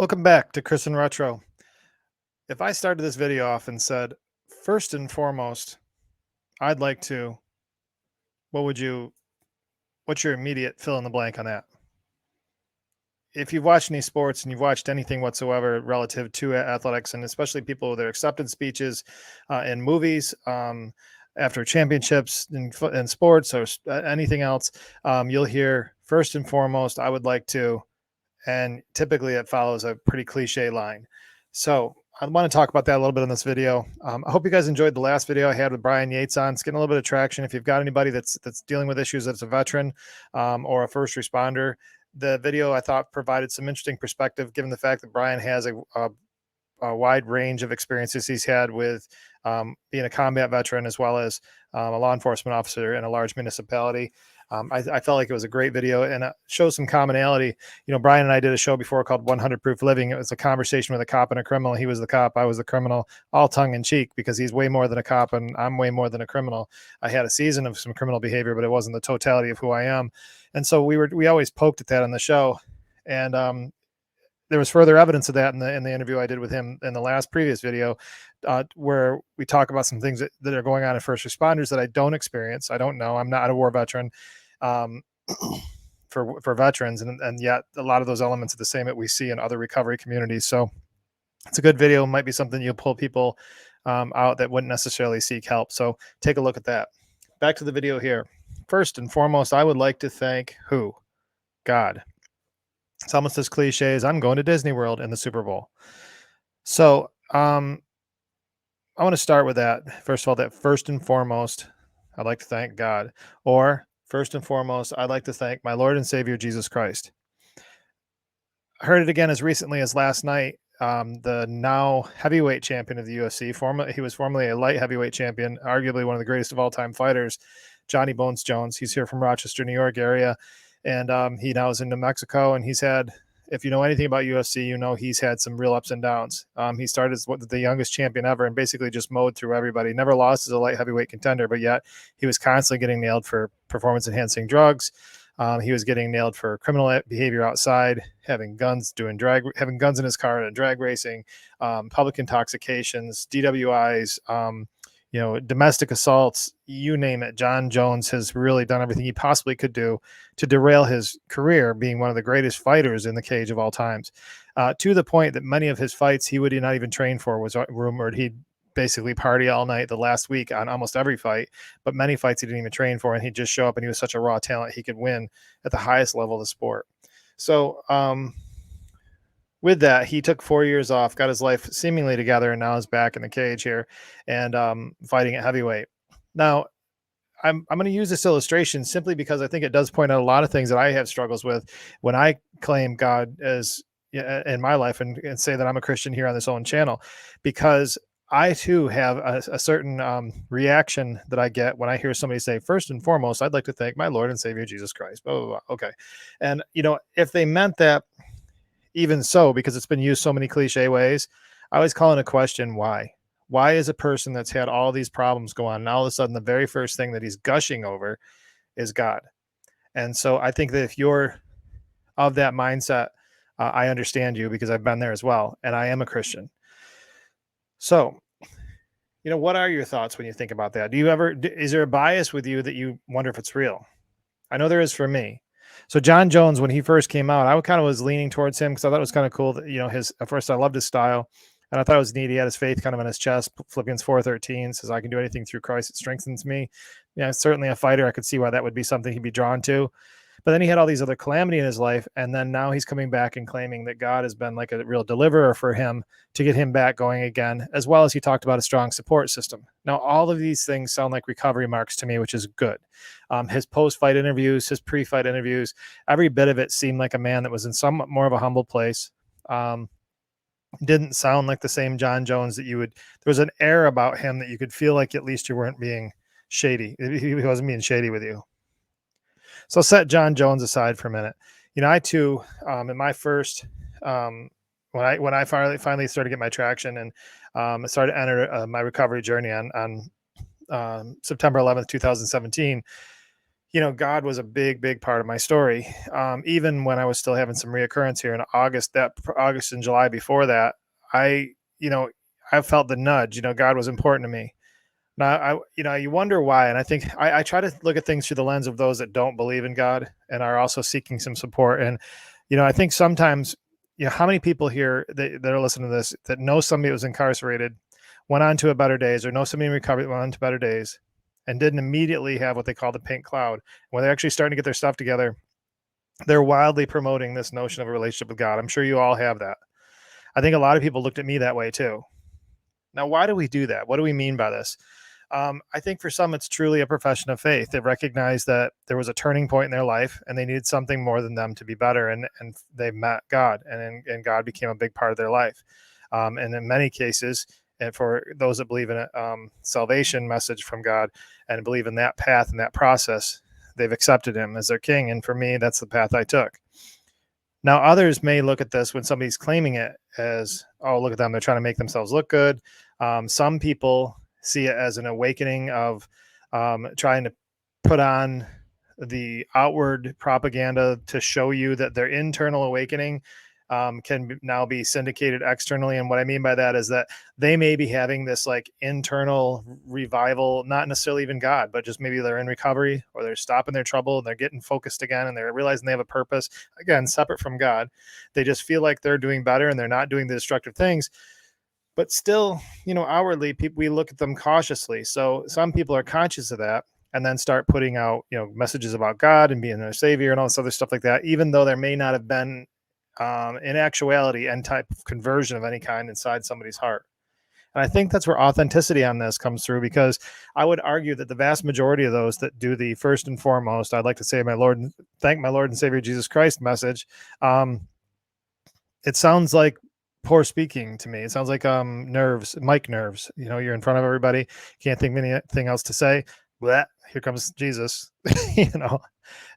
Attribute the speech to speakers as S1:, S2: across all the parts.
S1: Welcome back to Chris and Retro. If I started this video off and said, first and foremost, I'd like to, what would you, what's your immediate fill in the blank on that? If you've watched any sports and you've watched anything whatsoever relative to athletics, and especially people with their acceptance speeches in movies, after championships in sports or anything else, you'll hear first and foremost, I would like to, and typically it follows a pretty cliche line. So I want to talk about that a little bit in this video. I hope you guys enjoyed the last video I had with Brian Yates on. It's getting a little bit of traction. If you've got anybody that's dealing with issues, that's a veteran or a first responder, the video I thought provided some interesting perspective, given the fact that Brian has a wide range of experiences he's had with being a combat veteran as well as a law enforcement officer in a large municipality. I felt like it was a great video and it shows some commonality. You know, Brian and I did a show before called 100 Proof Living. It was a conversation with a cop and a criminal. He was the cop, I was the criminal, all tongue in cheek because he's way more than a cop and I'm way more than a criminal. I had a season of some criminal behavior, but it wasn't the totality of who I am. And so we always poked at that on the show. And there was further evidence of that in the interview I did with him in the previous video, where we talk about some things that are going on in first responders that I don't experience. I don't know. I'm not a war veteran for veterans, and yet a lot of those elements are the same that we see in other recovery communities. So it's a good video. It might be something you'll pull people out that wouldn't necessarily seek help. So take a look at that. Back to the video here. First and foremost, I would like to thank who? God. It's almost as cliche as I'm going to Disney World in the Super Bowl. So I want to start with that. First of all, that first and foremost, I'd like to thank God. Or first and foremost, I'd like to thank my Lord and Savior, Jesus Christ. I heard it again as recently as last night. The now heavyweight champion of the UFC, he was formerly a light heavyweight champion, arguably one of the greatest of all time fighters, Johnny Bones Jones. He's here from Rochester, New York area. And he now is in New Mexico, and he's had, if you know anything about UFC, you know he's had some real ups and downs. He started as the youngest champion ever and basically just mowed through everybody. Never lost as a light heavyweight contender, but yet he was constantly getting nailed for performance-enhancing drugs. He was getting nailed for criminal behavior outside, having guns in his car and drag racing, public intoxications, DWIs, domestic assaults, you name it. Jon Jones has really done everything he possibly could do to derail his career, being one of the greatest fighters in the cage of all times, to the point that many of his fights he would not even train for. Was rumored he'd basically party all night the last week on almost every fight, but many fights he didn't even train for, and he'd just show up, and he was such a raw talent he could win at the highest level of the sport. So with that, he took 4 years off, got his life seemingly together, and now is back in the cage here and fighting at heavyweight. Now, I'm going to use this illustration simply because I think it does point out a lot of things that I have struggles with when I claim God as in my life and say that I'm a Christian here on this own channel, because I too have a certain reaction that I get when I hear somebody say, first and foremost, I'd like to thank my Lord and Savior, Jesus Christ. Blah, blah, blah. Okay. And, if they meant that, even so, because it's been used so many cliche ways, I always call into question why. Why is a person that's had all these problems go on, and all of a sudden the very first thing that he's gushing over is God? And so I think that if you're of that mindset, I understand you, because I've been there as well, and I am a Christian. So, what are your thoughts when you think about that? Is there a bias with you that you wonder if it's real? I know there is for me. So Jon Jones, when he first came out, I kind of was leaning towards him because I thought it was kind of cool that, at first I loved his style, and I thought it was neat. He had his faith kind of on his chest. Philippians 4:13 says, I can do anything through Christ that strengthens me. Certainly a fighter. I could see why that would be something he'd be drawn to. But then he had all these other calamity in his life. And then now he's coming back and claiming that God has been like a real deliverer for him to get him back going again, as well as he talked about a strong support system. Now, all of these things sound like recovery marks to me, which is good. His post-fight interviews, his pre-fight interviews, every bit of it seemed like a man that was in somewhat more of a humble place. Didn't sound like the same Jon Jones that there was an air about him that you could feel like at least you weren't being shady. He wasn't being shady with you. So I'll set Jon Jones aside for a minute. I too, in my first, when I finally started to get my traction and I started to enter my recovery journey on September 11th, 2017, God was a big part of my story. Even when I was still having some reoccurrence here in August and July before that, I, you know, I felt the nudge. God was important to me. Now, you wonder why, and I think I try to look at things through the lens of those that don't believe in God and are also seeking some support. And I think sometimes, how many people here that are listening to this that know somebody that was incarcerated, went on to a better days, or know somebody in recovery that went on to better days, and didn't immediately have what they call the pink cloud. When they're actually starting to get their stuff together, they're wildly promoting this notion of a relationship with God. I'm sure you all have that. I think a lot of people looked at me that way too. Now, why do we do that? What do we mean by this? I think for some, it's truly a profession of faith. They recognize that there was a turning point in their life and they needed something more than them to be better. And they met God, and God became a big part of their life. And in many cases, and for those that believe in a salvation message from God and believe in that path and that process, they've accepted him as their king. And for me, that's the path I took. Now, others may look at this when somebody's claiming it as, oh, look at them, they're trying to make themselves look good. Some people see it as an awakening of trying to put on the outward propaganda to show you that their internal awakening can now be syndicated externally. And what I mean by that is that they may be having this like internal revival, not necessarily even God, but just maybe they're in recovery or they're stopping their trouble and they're getting focused again and they're realizing they have a purpose, again, separate from God. They just feel like they're doing better and they're not doing the destructive things. But still, outwardly, we look at them cautiously. So some people are conscious of that and then start putting out, messages about God and being their savior and all this other stuff like that, even though there may not have been in actuality any type of conversion of any kind inside somebody's heart. And I think that's where authenticity on this comes through, because I would argue that the vast majority of those that do the first and foremost, I'd like to say thank my Lord and Savior Jesus Christ message, it sounds like poor speaking to me. It sounds like mic nerves. You're in front of everybody, can't think of anything else to say. Bleh, here comes Jesus.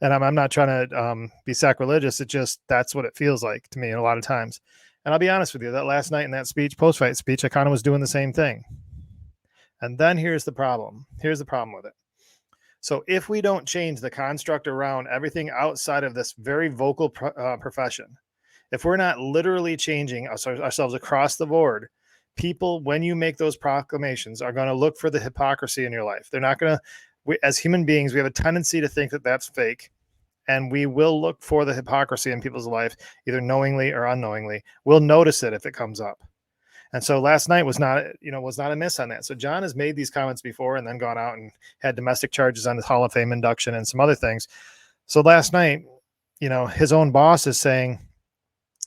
S1: And I'm not trying to be sacrilegious. It just, that's what it feels like to me a lot of times. And I'll be honest with you, that last night in that speech, post-fight speech, I kind of was doing the same thing. And then here's the problem. Here's the problem with it. So if we don't change the construct around everything outside of this very vocal profession, if we're not literally changing ourselves across the board, people, when you make those proclamations, are going to look for the hypocrisy in your life. They're not going to, as human beings, we have a tendency to think that that's fake. And we will look for the hypocrisy in people's life, either knowingly or unknowingly. We'll notice it if it comes up. And so last night was not a miss on that. So Jon has made these comments before and then gone out and had domestic charges on his Hall of Fame induction and some other things. So last night, his own boss is saying,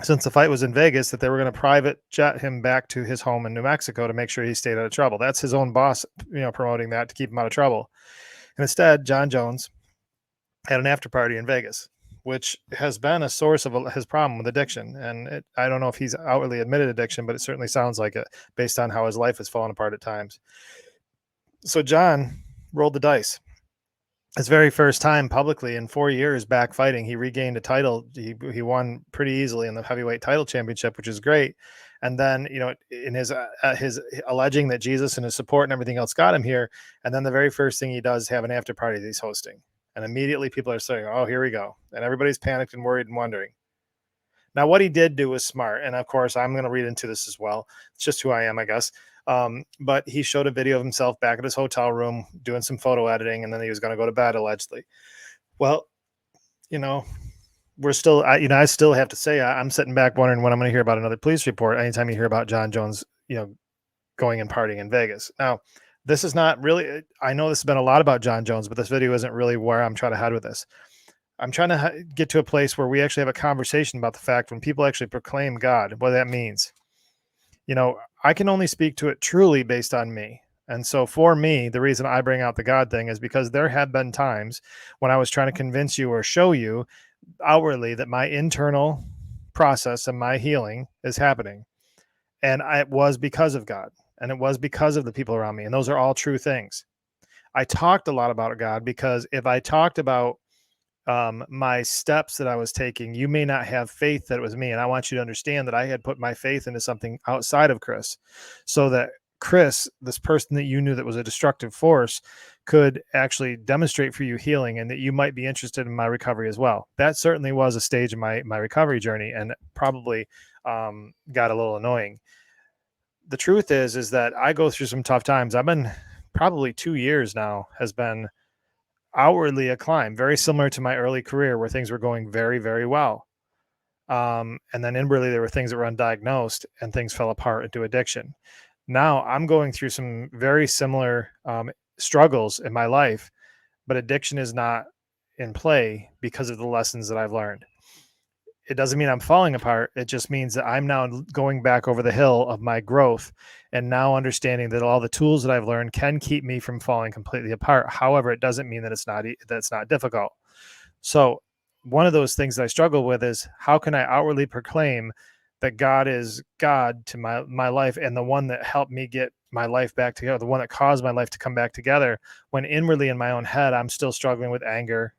S1: since the fight was in Vegas, that they were going to private jet him back to his home in New Mexico to make sure he stayed out of trouble. That's his own boss, promoting that to keep him out of trouble. And instead, Jon Jones had an after party in Vegas, which has been a source of his problem with addiction. And I don't know if he's outwardly admitted addiction, but it certainly sounds like it based on how his life has fallen apart at times. So Jon rolled the dice. His very first time publicly in 4 years back fighting, he regained a title. He won pretty easily in the heavyweight title championship, which is great. And then, in his alleging that Jesus and his support and everything else got him here. And then the very first thing he does is have an after party that he's hosting. And immediately people are saying, oh, here we go. And everybody's panicked and worried and wondering. Now, what he did do was smart. And of course, I'm going to read into this as well. It's just who I am, I guess. But he showed a video of himself back at his hotel room doing some photo editing, and then he was going to go to bed, allegedly. Well, we're still, I still have to say, I'm sitting back wondering when I'm going to hear about another police report anytime you hear about Jon Jones, going and partying in Vegas. Now, this is not really, I know this has been a lot about Jon Jones, but this video isn't really where I'm trying to head with this. I'm trying to get to a place where we actually have a conversation about the fact when people actually proclaim God, what that means. I can only speak to it truly based on me. And so for me, the reason I bring out the God thing is because there have been times when I was trying to convince you or show you outwardly that my internal process and my healing is happening. And it was because of God. And it was because of the people around me. And those are all true things. I talked a lot about God because if I talked about my steps that I was taking, you may not have faith that it was me. And I want you to understand that I had put my faith into something outside of Chris, so that Chris, this person that you knew that was a destructive force, could actually demonstrate for you healing and that you might be interested in my recovery as well. That certainly was a stage in my recovery journey, and probably got a little annoying. The truth is that I go through some tough times. I've been probably 2 years now has been outwardly a climb, very similar to my early career where things were going very, very well. And then inwardly there were things that were undiagnosed and things fell apart into addiction. Now I'm going through some very similar struggles in my life, but addiction is not in play because of the lessons that I've learned. It doesn't mean I'm falling apart. It just means that I'm now going back over the hill of my growth and now understanding that all the tools that I've learned can keep me from falling completely apart. However, it doesn't mean that it's not difficult. So one of those things that I struggle with is how can I outwardly proclaim that God is God to my life and the one that helped me get my life back together, the one that caused my life to come back together, when inwardly in my own head I'm still struggling with anger,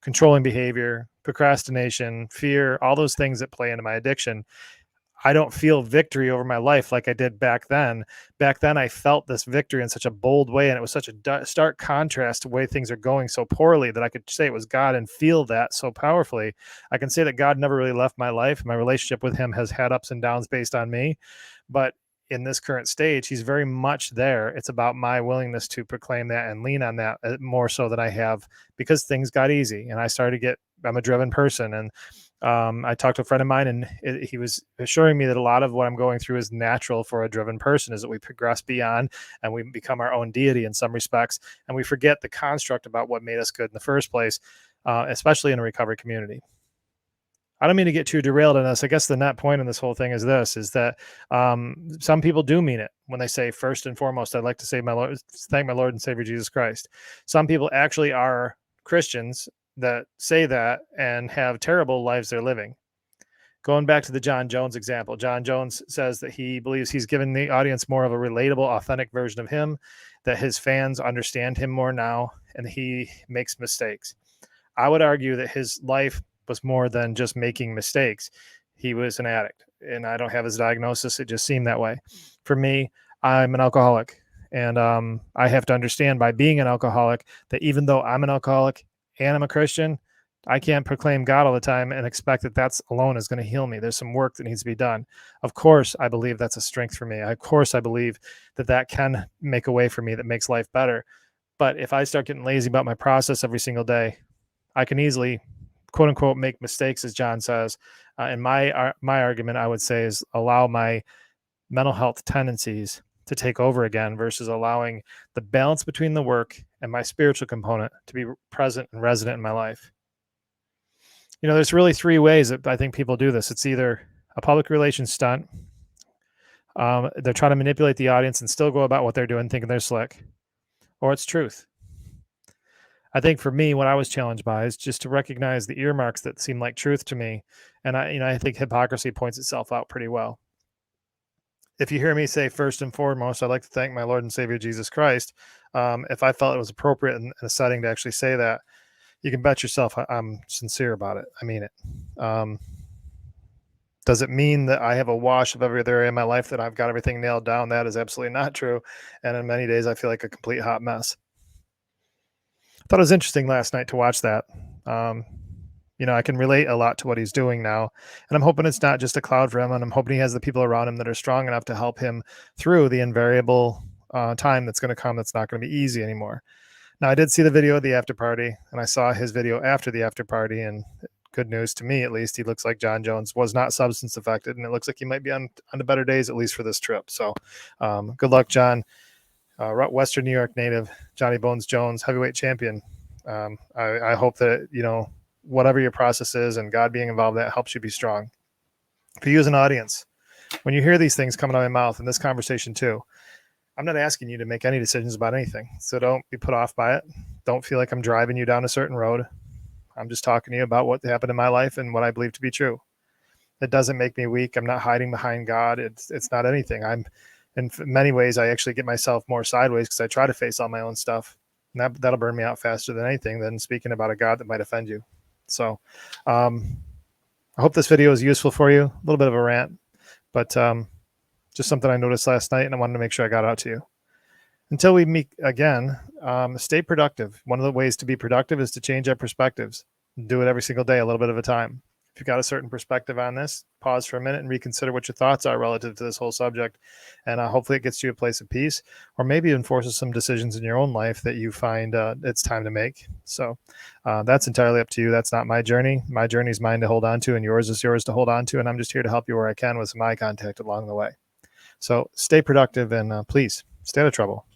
S1: controlling behavior, procrastination, fear, all those things that play into my addiction. I don't feel victory over my life like I did back then. Back then, I felt this victory in such a bold way, and it was such a stark contrast to the way things are going so poorly that I could say it was God and feel that so powerfully. I can say that God never really left my life. My relationship with him has had ups and downs based on me, but in this current stage, he's very much there. It's about my willingness to proclaim that and lean on that more so than I have, because things got easy and I started to get, I'm a driven person. And I talked to a friend of mine, and he was assuring me that a lot of what I'm going through is natural for a driven person, is that we progress beyond and we become our own deity in some respects. And we forget the construct about what made us good in the first place, especially in a recovery community. I don't mean to get too derailed in this. I guess the net point in this whole thing is this: is that some people do mean it when they say, first and foremost, I'd like to say thank my Lord and Savior Jesus Christ. Some people actually are Christians that say that and have terrible lives they're living. Going back to the Jon Jones example, Jon Jones says that he believes he's given the audience more of a relatable, authentic version of him, that his fans understand him more now, and he makes mistakes. I would argue that his life was more than just making mistakes. He was an addict, and I don't have his diagnosis. It just seemed that way. For me, I'm an alcoholic, and I have to understand by being an alcoholic that even though I'm an alcoholic and I'm a Christian, I can't proclaim God all the time and expect that that's alone is going to heal me. There's some work that needs to be done. Of course, I believe that's a strength for me. Of course, I believe that that can make a way for me that makes life better. But if I start getting lazy about my process every single day, I can easily, quote unquote, make mistakes, as John says. And my argument, I would say, is allow my mental health tendencies to take over again versus allowing the balance between the work and my spiritual component to be present and resident in my life. There's really three ways that I think people do this. It's either a public relations stunt. They're trying to manipulate the audience and still go about what they're doing, thinking they're slick, or it's truth. I think for me, what I was challenged by is just to recognize the earmarks that seem like truth to me. And I think hypocrisy points itself out pretty well. If you hear me say, first and foremost, I'd like to thank my Lord and Savior Jesus Christ. If I felt it was appropriate in a setting to actually say that, you can bet yourself I'm sincere about it. I mean it. Does it mean that I have a wash of every other area of my life, that I've got everything nailed down? That is absolutely not true. And in many days, I feel like a complete hot mess. I thought it was interesting last night to watch that. I can relate a lot to what he's doing now, and I'm hoping it's not just a cloud for him, and I'm hoping he has the people around him that are strong enough to help him through the invariable time that's going to come that's not going to be easy anymore. Now, I did see the video of the after party, and I saw his video after the after party, and good news to me, at least, he looks like Jon Jones was not substance affected, and it looks like he might be on the better days, at least for this trip. So good luck, Jon. Western New York native, Johnny Bones Jones, heavyweight champion. I hope that, whatever your process is and God being involved, that helps you be strong. For you as an audience, when you hear these things coming out of my mouth in this conversation too, I'm not asking you to make any decisions about anything. So don't be put off by it. Don't feel like I'm driving you down a certain road. I'm just talking to you about what happened in my life and what I believe to be true. It doesn't make me weak. I'm not hiding behind God. It's not anything. In many ways, I actually get myself more sideways because I try to face all my own stuff. And that'll burn me out faster than anything than speaking about a God that might offend you. So I hope this video is useful for you. A little bit of a rant, but just something I noticed last night, and I wanted to make sure I got out to you. Until we meet again, stay productive. One of the ways to be productive is to change our perspectives. Do it every single day, a little bit of a time. If you've got a certain perspective on this, pause for a minute and reconsider what your thoughts are relative to this whole subject. And hopefully it gets you a place of peace, or maybe enforces some decisions in your own life that you find it's time to make. So that's entirely up to you. That's not my journey. My journey is mine to hold on to, and yours is yours to hold on to. And I'm just here to help you where I can with some eye contact along the way. So stay productive and please stay out of trouble.